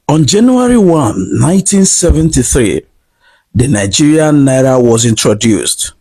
On January 1, 1973, the Nigerian Naira was introduced.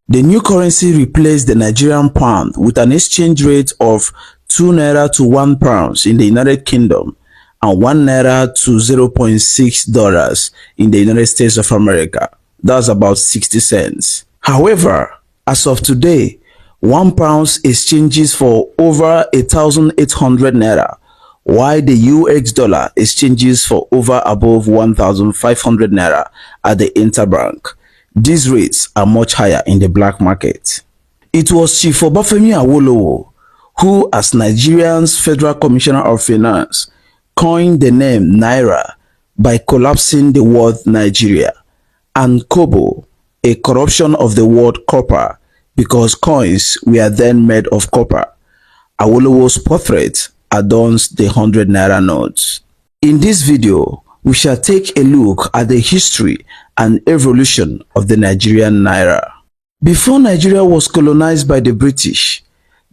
The new currency replaced the Nigerian pound with an exchange rate of 2 naira to 1 pound in the United Kingdom and 1 naira to $0.6 in the United States of America. That's about 60 cents. However, as of today, 1 pound exchanges for over 1,800 naira, while the US dollar exchanges for over above 1,500 naira at the interbank. These rates are much higher in the black market. It was Chief Obafemi Awolowo who, as Nigeria's Federal Commissioner of Finance, coined the name Naira by collapsing the word Nigeria, and Kobo, a corruption of the word copper, because coins were then made of copper. Awolowo's portrait adorns the 100 Naira notes. In this video, we shall take a look at the history and evolution of the Nigerian Naira. Before Nigeria was colonized by the British,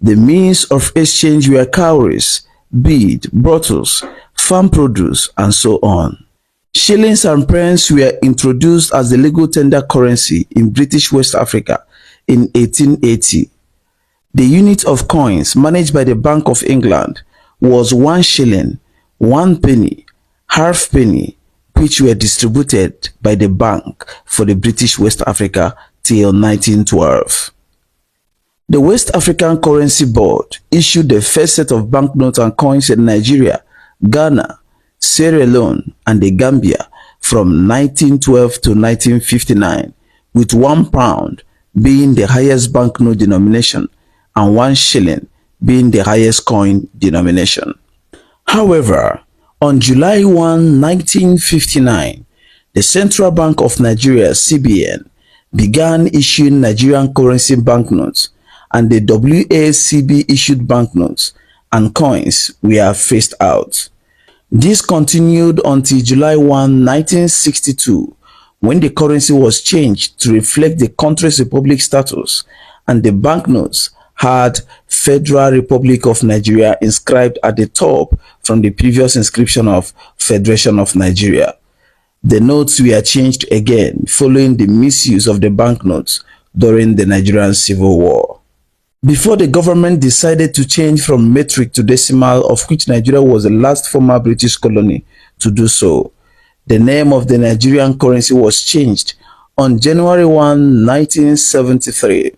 the means of exchange were cowries, bead, bottles, farm produce, and so on. Shillings and pence were introduced as the legal tender currency in British West Africa in 1880. The unit of coins managed by the Bank of England was 1 shilling, 1 penny, half penny, which were distributed by the bank for the British West Africa till 1912. The West African Currency Board issued the first set of banknotes and coins in Nigeria, Ghana, Sierra Leone, and the Gambia from 1912 to 1959, with 1 pound being the highest banknote denomination and 1 shilling being the highest coin denomination. However, on July 1, 1959, the Central Bank of Nigeria (CBN) began issuing Nigerian currency banknotes, and the WACB issued banknotes and coins were phased out. This continued until July 1, 1962, when the currency was changed to reflect the country's republic status, and the banknotes had Federal Republic of Nigeria inscribed at the top from the previous inscription of Federation of Nigeria. The notes were changed again following the misuse of the banknotes during the Nigerian Civil War. Before the government decided to change from metric to decimal, of which Nigeria was the last former British colony to do so, the name of the Nigerian currency was changed on January 1, 1973.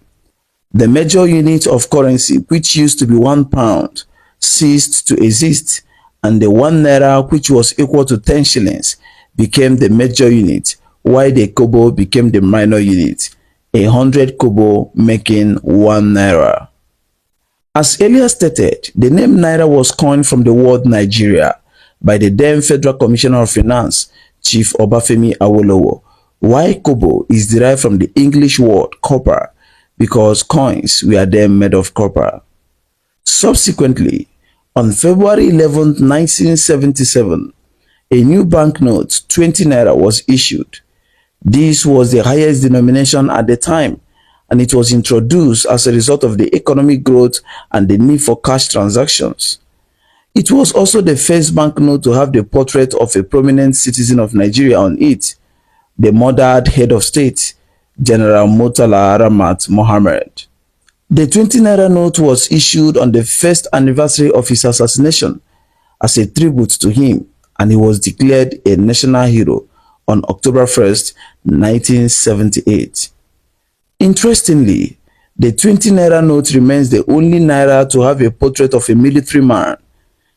The major unit of currency, which used to be 1 pound, ceased to exist, and the 1 naira, which was equal to 10 shillings, became the major unit, while the kobo became the minor unit, 100 kobo making 1 naira. As earlier stated, the name Naira was coined from the word Nigeria by the then Federal Commissioner of Finance, Chief Obafemi Awolowo, while kobo is derived from the English word copper, because coins were then made of copper. Subsequently, on February 11, 1977, a new banknote, 20 naira, was issued. This was the highest denomination at the time, and it was introduced as a result of the economic growth and the need for cash transactions. It was also the first banknote to have the portrait of a prominent citizen of Nigeria on it, the murdered head of state, General Murtala Ramat Mohammed. The 20 naira note was issued on the first anniversary of his assassination as a tribute to him, and he was declared a national hero on October 1st, 1978. Interestingly, the 20 naira note remains the only naira to have a portrait of a military man.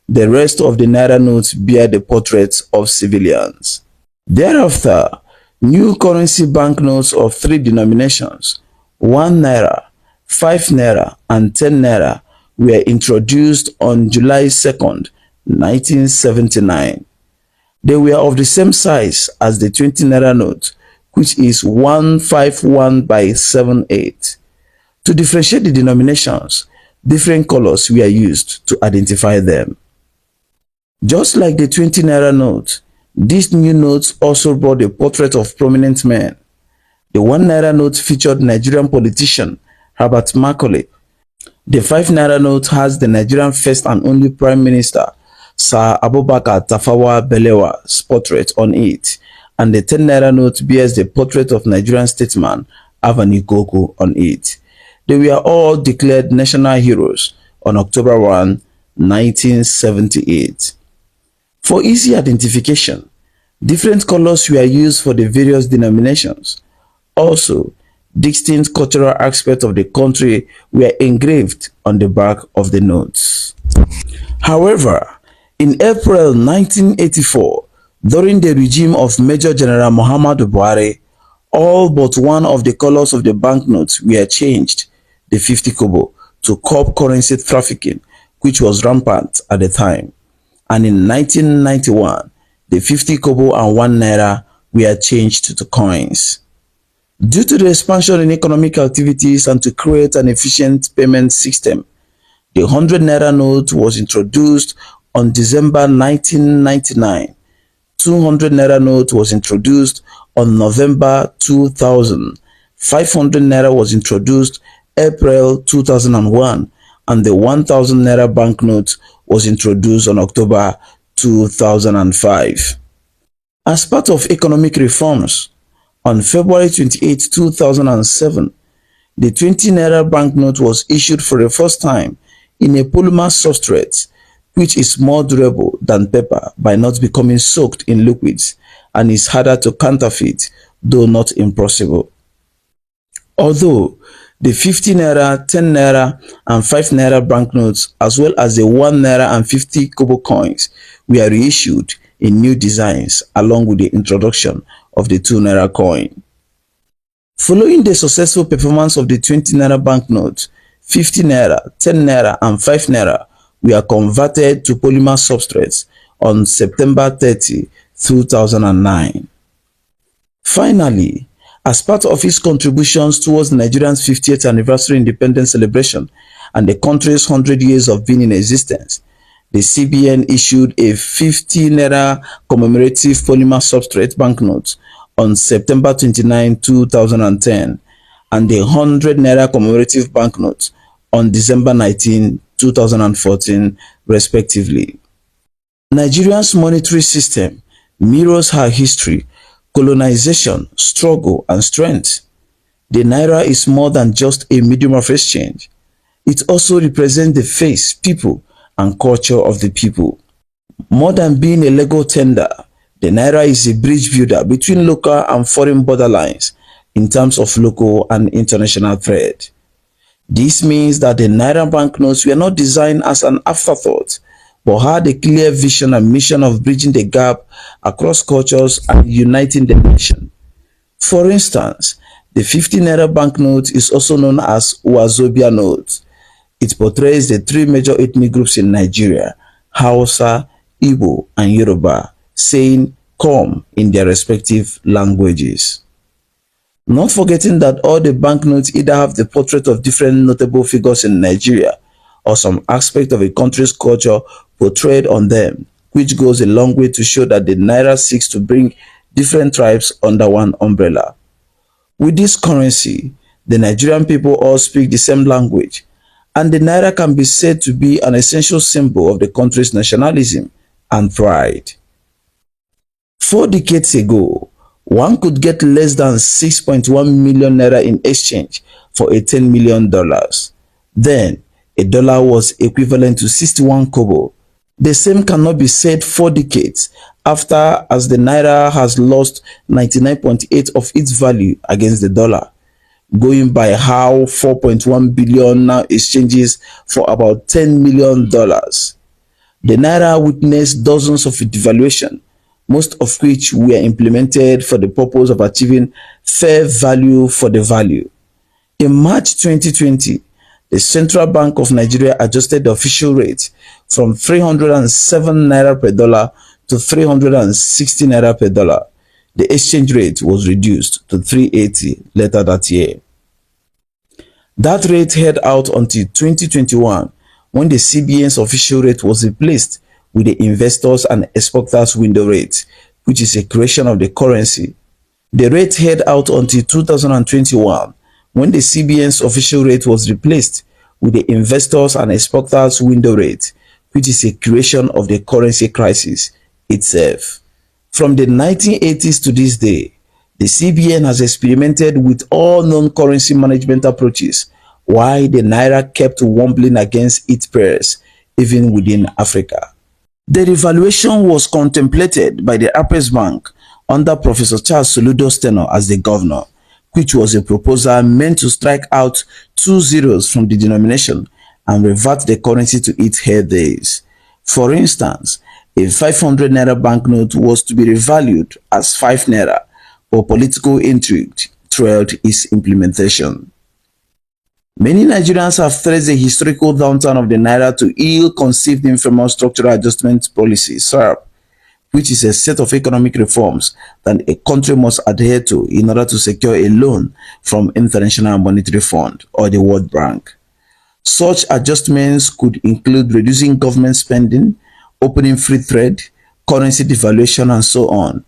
The rest of the naira notes bear the portraits of civilians. Thereafter, new currency banknotes of 3 denominations, 1 naira, 5 naira, and 10 naira, were introduced on July 2nd, 1979. They were of the same size as the 20 naira note, which is 151 by 78. To differentiate the denominations, different colors were used to identify them. Just like the 20 naira note, these new notes also brought the portrait of prominent men. The 1 naira note featured Nigerian politician Herbert Macaulay. The 5 naira note has the Nigerian first and only Prime Minister, Sir Abubakar Tafawa Balewa's portrait on it, and the 10 naira note bears the portrait of Nigerian statesman Avani Goku on it. They were all declared national heroes on October 1, 1978. For easy identification, different colors were used for the various denominations. Also, distinct cultural aspects of the country were engraved on the back of the notes. However, in April 1984, during the regime of Major General Muhammadu Buhari, all but one of the colors of the banknotes were changed, the 50 kobo, to curb currency trafficking, which was rampant at the time. And in 1991, the 50 kobo and 1 naira were changed to coins. Due to the expansion in economic activities and to create an efficient payment system, the 100 naira note was introduced on December 1999. 200 naira note was introduced on November 2000. 500 naira was introduced April 2001, and the 1000 naira banknote was introduced on October 2005. As part of economic reforms, on February 28, 2007, the 20 naira banknote was issued for the first time in a polymer substrate, which is more durable than paper by not becoming soaked in liquids and is harder to counterfeit, though not impossible. Although the 50 naira, 10 naira, and 5 naira banknotes, as well as the 1 naira and 50 kobo coins, were reissued in new designs along with the introduction of the 2 naira coin. Following the successful performance of the 20 naira banknote, 50 naira, 10 naira, and 5 naira were converted to polymer substrates on September 30, 2009. Finally, as part of its contributions towards Nigeria's 50th anniversary independence celebration and the country's 100 years of being in existence, the CBN issued a 50 naira commemorative polymer substrate banknote on September 29, 2010, and the 100 naira commemorative banknote on December 19, 2014, respectively. Nigeria's monetary system mirrors her history, colonization, struggle, and strength. The naira is more than just a medium of exchange. It also represents the face, people, and culture of the people. More than being a Lego tender, the naira is a bridge builder between local and foreign borderlines in terms of local and international trade. This means that the naira banknotes were not designed as an afterthought, but had a clear vision and mission of bridging the gap across cultures and uniting the nation. For instance, the 50 naira banknote is also known as Wazobia note. It portrays the three major ethnic groups in Nigeria, Hausa, Igbo, and Yoruba, saying "come" in their respective languages. Not forgetting that all the banknotes either have the portrait of different notable figures in Nigeria or some aspect of a country's culture portrayed on them, which goes a long way to show that the naira seeks to bring different tribes under one umbrella. With this currency, the Nigerian people all speak the same language, and the naira can be said to be an essential symbol of the country's nationalism and pride. 4 decades ago, one could get less than 6.1 million naira in exchange for a $10 million. Then, a dollar was equivalent to 61 kobo. The same cannot be said 4 decades after, as the naira has lost 99.8% of its value against the dollar, going by how 4.1 billion now exchanges for about $10 million. The naira witnessed dozens of devaluations, most of which were implemented for the purpose of achieving fair value for the value. In March 2020, the Central Bank of Nigeria adjusted the official rate from 307 naira per dollar to 360 naira per dollar. The exchange rate was reduced to 380 later that year. That rate held out until 2021, when the CBN's official rate was replaced with the investors and exporters window rate, which is a creation of the currency. The rate held out until 2021, when the CBN's official rate was replaced with the investors and exporters window rate, which is a creation of the currency crisis itself. From the 1980s to this day, the CBN has experimented with all known currency management approaches, while the Naira kept wobbling against its peers, even within Africa. The revaluation was contemplated by the Apex Bank under Professor Charles Soludo's tenure as the governor, which was a proposal meant to strike out two zeros from the denomination and revert the currency to its heydays. For instance, a 500 naira banknote was to be revalued as 5 naira, but political intrigue trailed its implementation. Many Nigerians have traced the historical downturn of the naira to ill-conceived infamous structural adjustment policy (SARP), which is a set of economic reforms that a country must adhere to in order to secure a loan from International Monetary Fund or the World Bank. Such adjustments could include reducing government spending, opening free trade, currency devaluation, and so on.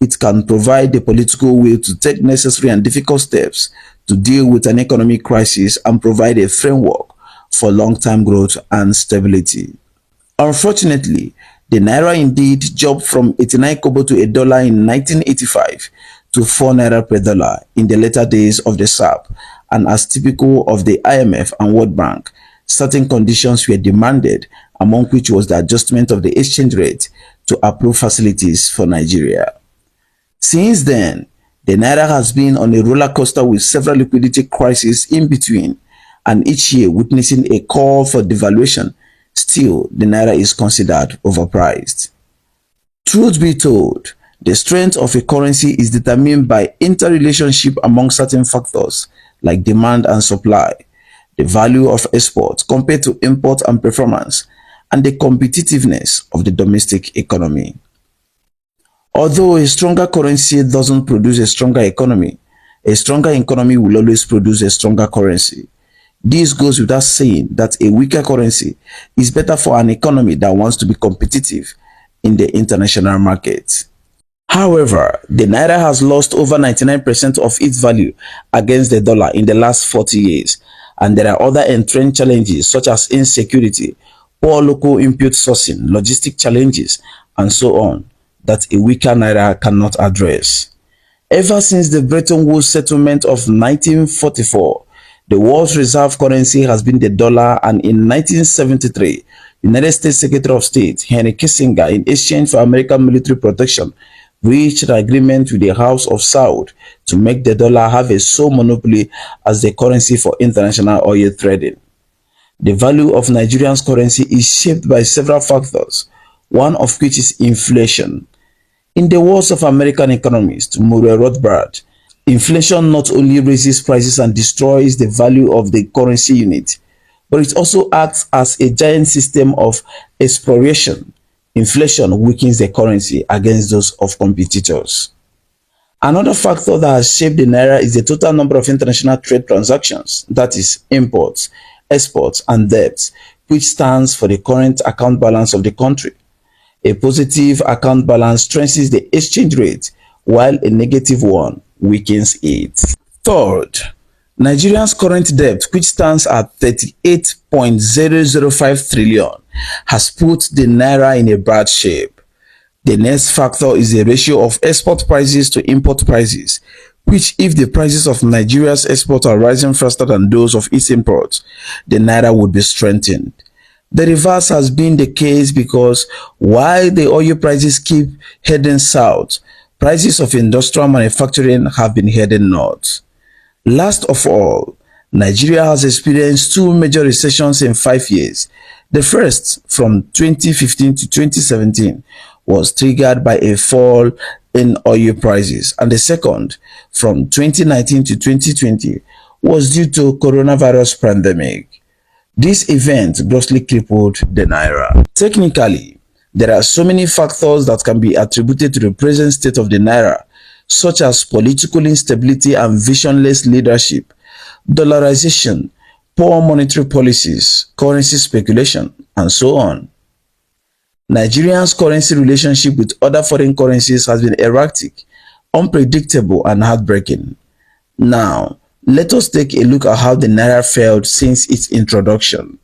It can provide the political will to take necessary and difficult steps to deal with an economic crisis and provide a framework for long-term growth and stability. Unfortunately, the naira indeed jumped from 89 kobo to a dollar in 1985 to 4 naira per dollar in the later days of the SAP, and as typical of the IMF and World Bank, certain conditions were demanded, among which was the adjustment of the exchange rate to approve facilities for Nigeria. Since then, the naira has been on a roller coaster with several liquidity crises in between, and each year witnessing a call for devaluation. Still, the naira is considered overpriced. Truth be told, the strength of a currency is determined by interrelationship among certain factors like demand and supply, the value of export compared to import and performance, and the competitiveness of the domestic economy. Although a stronger currency doesn't produce a stronger economy will always produce a stronger currency. This goes without saying that a weaker currency is better for an economy that wants to be competitive in the international market. However, the naira has lost over 99% of its value against the dollar in the last 40 years, and there are other entrenched challenges such as insecurity, poor local input sourcing, logistic challenges, and so on that a weaker naira cannot address. Ever since the Bretton Woods settlement of 1944, the world's reserve currency has been the dollar, and in 1973, United States Secretary of State Henry Kissinger, in exchange for American military protection, reached an agreement with the House of Saud to make the dollar have a sole monopoly as the currency for international oil trading. The value of Nigeria's currency is shaped by several factors, one of which is inflation. In the words of American economist Muriel Rothbard, inflation not only raises prices and destroys the value of the currency unit, but it also acts as a giant system of expropriation. Inflation weakens the currency against those of competitors. Another factor that has shaped the naira is the total number of international trade transactions, that is, imports, exports, and debts, which stands for the current account balance of the country. A positive account balance strengthens the exchange rate, while a negative one weakens it. Third, Nigeria's current debt, which stands at 38.005 trillion, has put the naira in a bad shape. The next factor is the ratio of export prices to import prices, which, if the prices of Nigeria's exports are rising faster than those of its imports, the naira would be strengthened. The reverse has been the case because while the oil prices keep heading south, prices of industrial manufacturing have been heading north. Last of all, Nigeria has experienced two major recessions in 5 years. The first, from 2015 to 2017, was triggered by a fall in oil prices, and the second, from 2019 to 2020, was due to coronavirus pandemic. This event grossly crippled the naira. Technically, there are so many factors that can be attributed to the present state of the naira, such as political instability and visionless leadership, dollarization, poor monetary policies, currency speculation, and so on. Nigeria's currency relationship with other foreign currencies has been erratic, unpredictable, and heartbreaking. Now, let us take a look at how the naira failed since its introduction.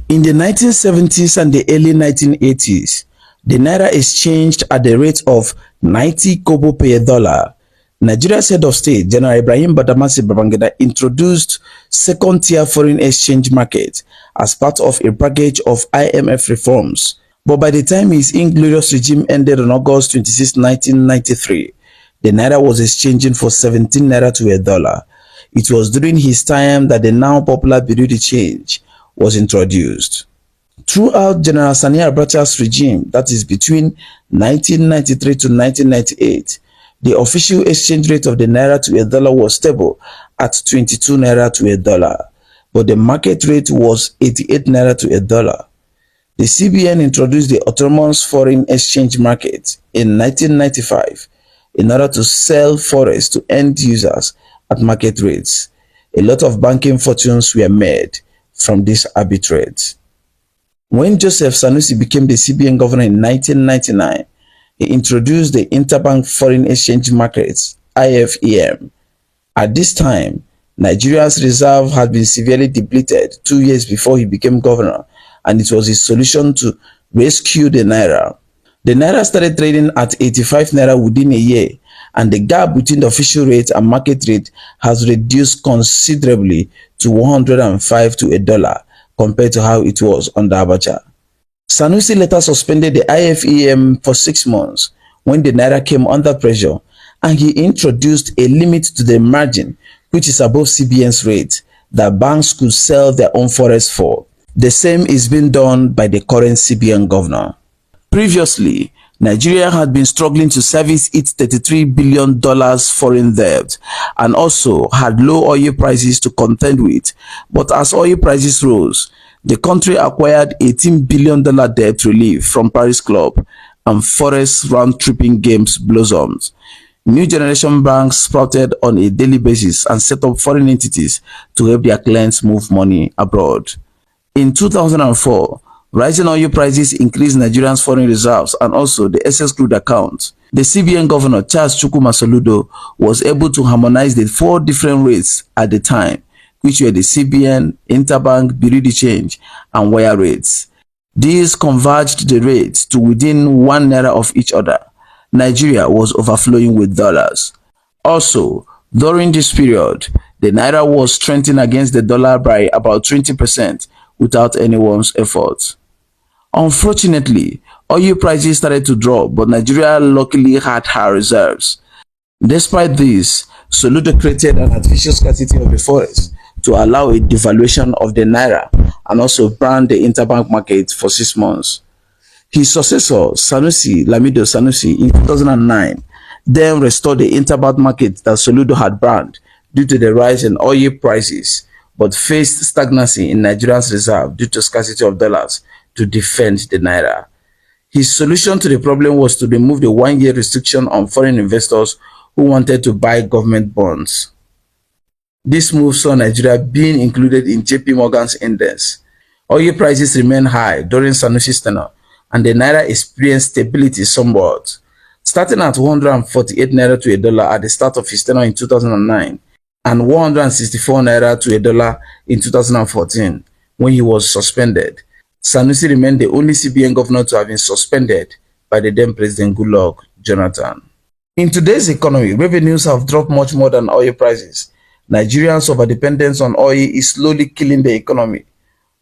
In the 1970s and the early 1980s, the naira exchanged at the rate of 90 kobo per dollar. Nigeria's head of state, General Ibrahim Badamasi Babangida, introduced second-tier foreign exchange market as part of a package of IMF reforms. But by the time his inglorious regime ended on August 26, 1993, the naira was exchanging for 17 naira to a dollar. It was during his time that the now popular Bureau de change was introduced. Throughout General Sani Abacha's regime, that is between 1993 to 1998, the official exchange rate of the naira to a dollar was stable at 22 naira to a dollar, but the market rate was 88 naira to a dollar. The CBN introduced the autonomous foreign exchange market in 1995 in order to sell forex to end users at market rates. A lot of banking fortunes were made from this arbitrage. When Joseph Sanusi became the CBN governor in 1999, he introduced the Interbank Foreign Exchange Markets (IFEM). At this time, Nigeria's reserve had been severely depleted 2 years before he became governor, and it was his solution to rescue the naira. The naira started trading at 85 naira within a year, and the gap between the official rate and market rate has reduced considerably to 105 to a dollar compared to how it was under Abacha. Sanusi later suspended the IFEM for 6 months when the naira came under pressure, and he introduced a limit to the margin, which is above CBN's rate, that banks could sell their own forex for. The same is being done by the current CBN governor. Previously, Nigeria had been struggling to service its $33 billion foreign debt and also had low oil prices to contend with. But as oil prices rose, the country acquired $18 billion debt relief from Paris Club, and forex round-tripping games blossomed. New generation banks sprouted on a daily basis and set up foreign entities to help their clients move money abroad. In 2004, rising oil prices increased Nigerians' foreign reserves and also the excess crude account. The CBN governor, Charles Chukwuma Soludo, was able to harmonize the 4 different rates at the time, which were the CBN, Interbank, Bureau de change, and wire rates. These converged the rates to within 1 naira of each other. Nigeria was overflowing with dollars. Also, during this period, the naira was strengthening against the dollar by about 20% without anyone's effort. Unfortunately, oil prices started to drop, but Nigeria luckily had high reserves. Despite this, Soludo created an artificial scarcity of the forex to allow a devaluation of the naira and also banned the interbank market for 6 months. His successor, Sanusi Lamido Sanusi, in 2009, then restored the interbank market that Soludo had banned due to the rise in oil prices, but faced stagnancy in Nigeria's reserve due to scarcity of dollars to defend the naira. His solution to the problem was to remove the 1-year restriction on foreign investors who wanted to buy government bonds. This move saw Nigeria being included in JP Morgan's index. Oil prices remained high during Sanusi's tenure, and the naira experienced stability somewhat, starting at 148 naira to a dollar at the start of his tenure in 2009 and 164 naira to a dollar in 2014 when he was suspended. Sanusi remained the only CBN governor to have been suspended by the then President Goodluck Jonathan. In today's economy, revenues have dropped much more than oil prices. Nigerians' overdependence on oil is slowly killing the economy.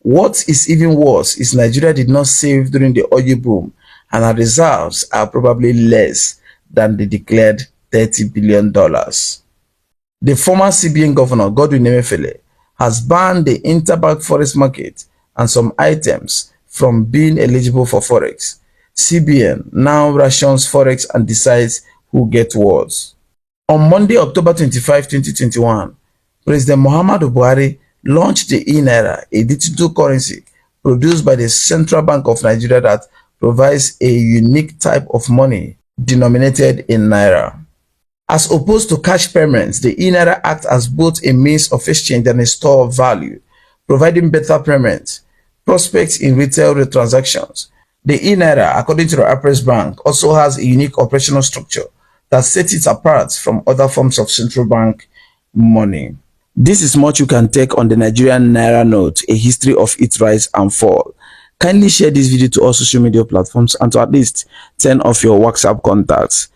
What is even worse is Nigeria did not save during the oil boom, and our reserves are probably less than the declared $30 billion. The former CBN governor, Godwin Emefiele, has banned the interbank forex market and some items from being eligible for forex. CBN now rations forex and decides who gets what. On Monday, October 25, 2021, President Muhammadu Buhari launched the e-Naira, a digital currency produced by the Central Bank of Nigeria that provides a unique type of money denominated in Naira. As opposed to cash payments, the e-Naira acts as both a means of exchange and a store of value, providing better payment prospects in retail transactions. The e-Naira, according to the Apres Bank, also has a unique operational structure that sets it apart from other forms of central bank money. This is much you can take on the Nigerian Naira Note, a history of its rise and fall. Kindly share this video to all social media platforms and to at least 10 of your WhatsApp contacts.